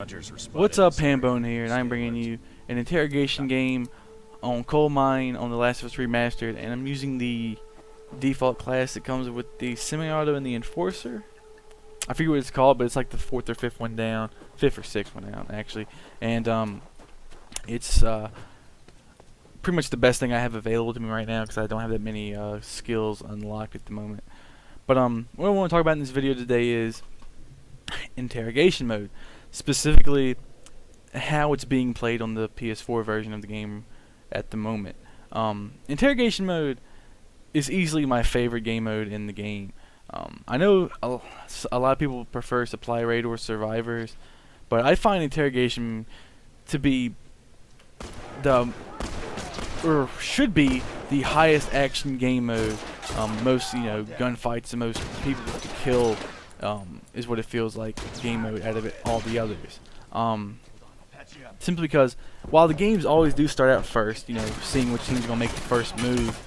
What's up, Hambone here, and I'm bringing you an interrogation game on Coal Mine on The Last of Us Remastered, and I'm using the default class that comes with the semi-auto and the enforcer. I forget what it's called, but it's like the fifth or sixth one down, actually, and it's pretty much the best thing I have available to me right now because I don't have that many skills unlocked at the moment. But what I want to talk about in this video today is interrogation mode. Specifically, how it's being played on the PS4 version of the game at the moment. Interrogation mode is easily my favorite game mode in the game. I know a lot of people prefer supply raid or survivors, but I find interrogation to be should be the highest action game mode. Most gunfights, the most people to kill. Is what it feels like game mode out of all the others. Simply because while the games always do start out first, seeing which team's gonna make the first move.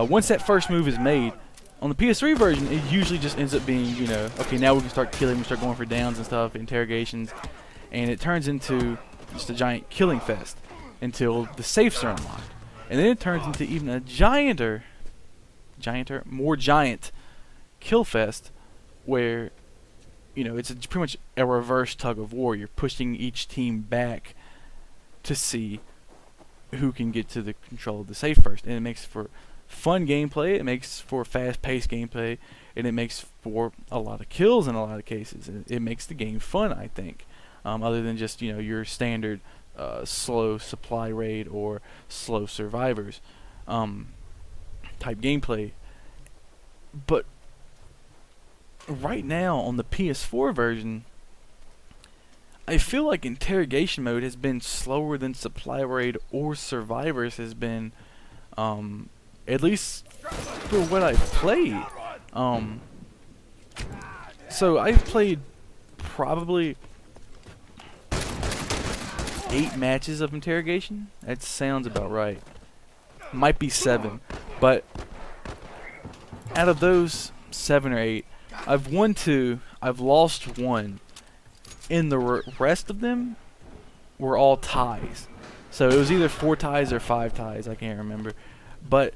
Once that first move is made, on the PS3 version, it usually just ends up being, okay, now we can start killing, we start going for downs and stuff, interrogations, and it turns into just a giant killing fest until the safes are unlocked, and then it turns into even a more giant kill fest, where it's pretty much a reverse tug of war. You're pushing each team back to see who can get to the control of the safe first, and it makes for fun gameplay, it makes for fast-paced gameplay, and it makes for a lot of kills in a lot of cases. It makes the game fun, I think, other than just your standard slow supply raid or slow survivors type gameplay. But right now on the PS4 version, I feel like interrogation mode has been slower than supply raid or survivors has been, at least for what I've played. So I've played probably 8 matches of interrogation. That sounds about right. Might be 7, but out of those 7 or 8, I've won 2, I've lost 1, and the rest of them were all ties. So it was either 4 ties or 5 ties, I can't remember. But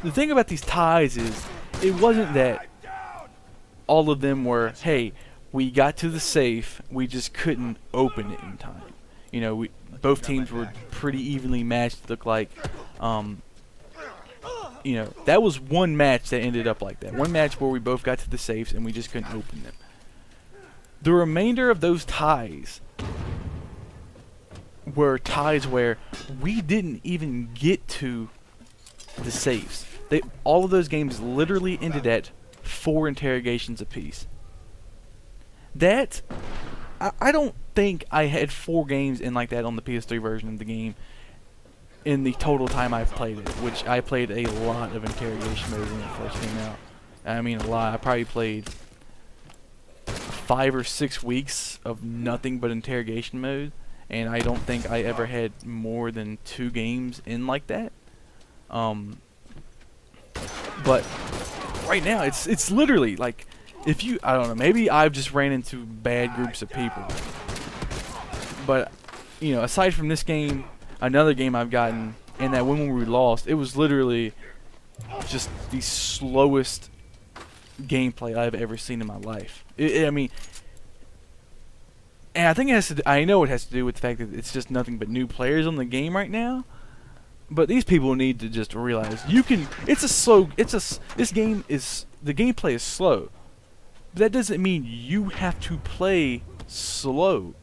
the thing about these ties is, it wasn't that all of them were, hey, we got to the safe, we just couldn't open it in time. Both teams were pretty evenly matched, it looked like. That was one match that ended up like that. One match where we both got to the safes and we just couldn't open them. The remainder of those ties were ties where we didn't even get to the safes. All of those games literally ended at 4 interrogations apiece. That, I don't think I had 4 games in like that on the PS3 version of the game in the total time I've played it, which I played a lot of interrogation mode when it first came out. I mean a lot. I probably played 5 or 6 weeks of nothing but interrogation mode, and I don't think I ever had more than 2 games in like that. But right now it's literally like, I don't know, maybe I've just ran into bad groups of people. But aside from this game, another game I've gotten, and that one when we lost, it was literally just the slowest gameplay I've ever seen in my life. I mean, and I think it has to. I know it has to do with the fact that it's just nothing but new players on the game right now. But these people need to just realize you can. This game is, the gameplay is slow, but that doesn't mean you have to play slow.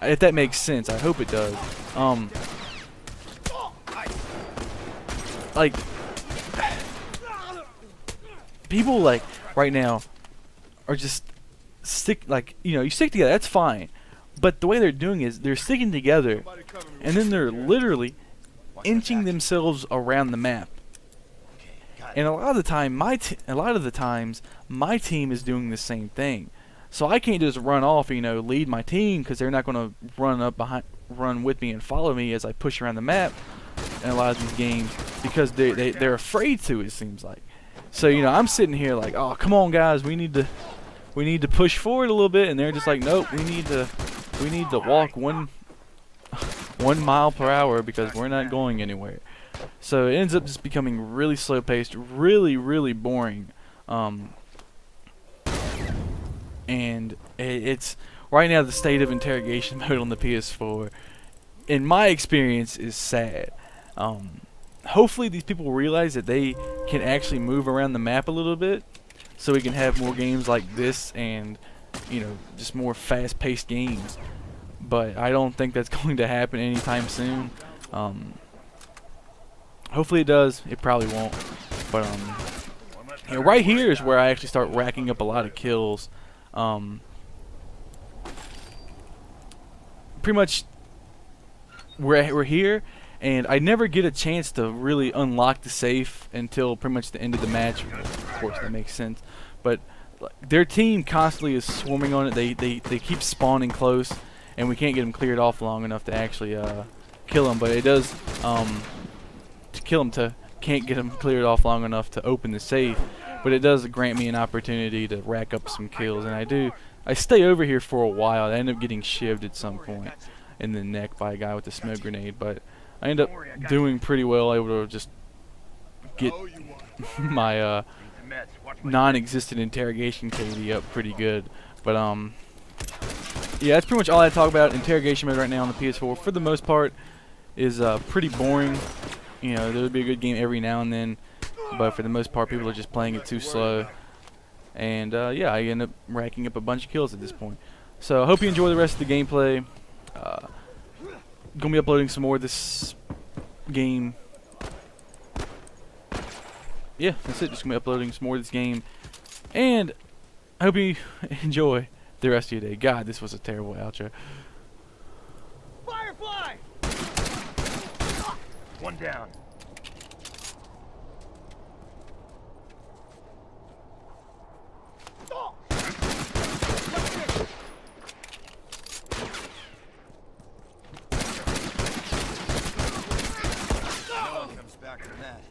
If that makes sense, I hope it does. Like, people like right now are just you stick together, that's fine, but the way they're doing is they're sticking together and then they're literally inching themselves around the map. And a lot of the times my team is doing the same thing. So I can't just run off, lead my team, because they're not going to run with me and follow me as I push around the map in a lot of these games, because they're afraid to, it seems like. So I'm sitting here like, oh, come on guys, we need to we need to push forward a little bit, and they're just like, nope, we need to walk 1 mile per hour because we're not going anywhere. So it ends up just becoming really slow paced, really boring. And it's right now the state of interrogation mode on the PS4, in my experience, is sad. Hopefully these people realize that they can actually move around the map a little bit, so we can have more games like this and, you know, just more fast-paced games. But I don't think that's going to happen anytime soon. Hopefully it does. It probably won't. But you know, right here is where I actually start racking up a lot of kills. Pretty much we're here, and I never get a chance to really unlock the safe until pretty much the end of the match. Of course, that makes sense. But their team constantly is swarming on it. They keep spawning close, and we can't get them cleared off long enough to actually kill them. But it does to kill them can't get them cleared off long enough to open the safe. But it does grant me an opportunity to rack up some kills, and I stay over here for a while. I end up getting shivved at some point in the neck by a guy with a smoke grenade, but I end up doing pretty well, able to just get my non-existent interrogation KD up pretty good. But yeah, that's pretty much all I talk about. Interrogation mode right now on the PS4, for the most part, is pretty boring. You know, there would be a good game every now and then, but for the most part, people are just playing it too slow. And yeah, I end up racking up a bunch of kills at this point. So I hope you enjoy the rest of the gameplay. Gonna be uploading some more of this game. Yeah, that's it. Just gonna be uploading some more of this game, and I hope you enjoy the rest of your day. God, this was a terrible outro. Firefly! One down. Back from that.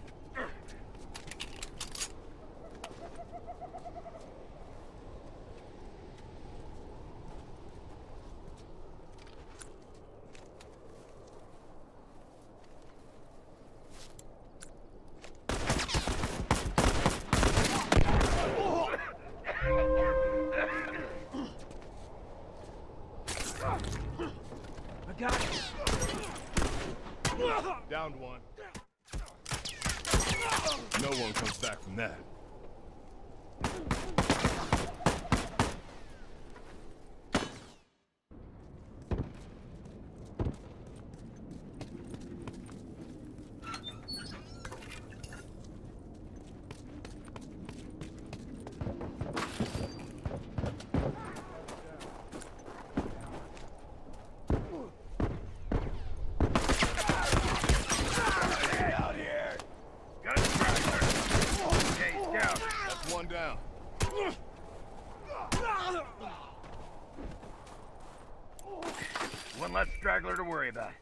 I got it. Downed one. No one comes back from that. One down. One less straggler to worry about.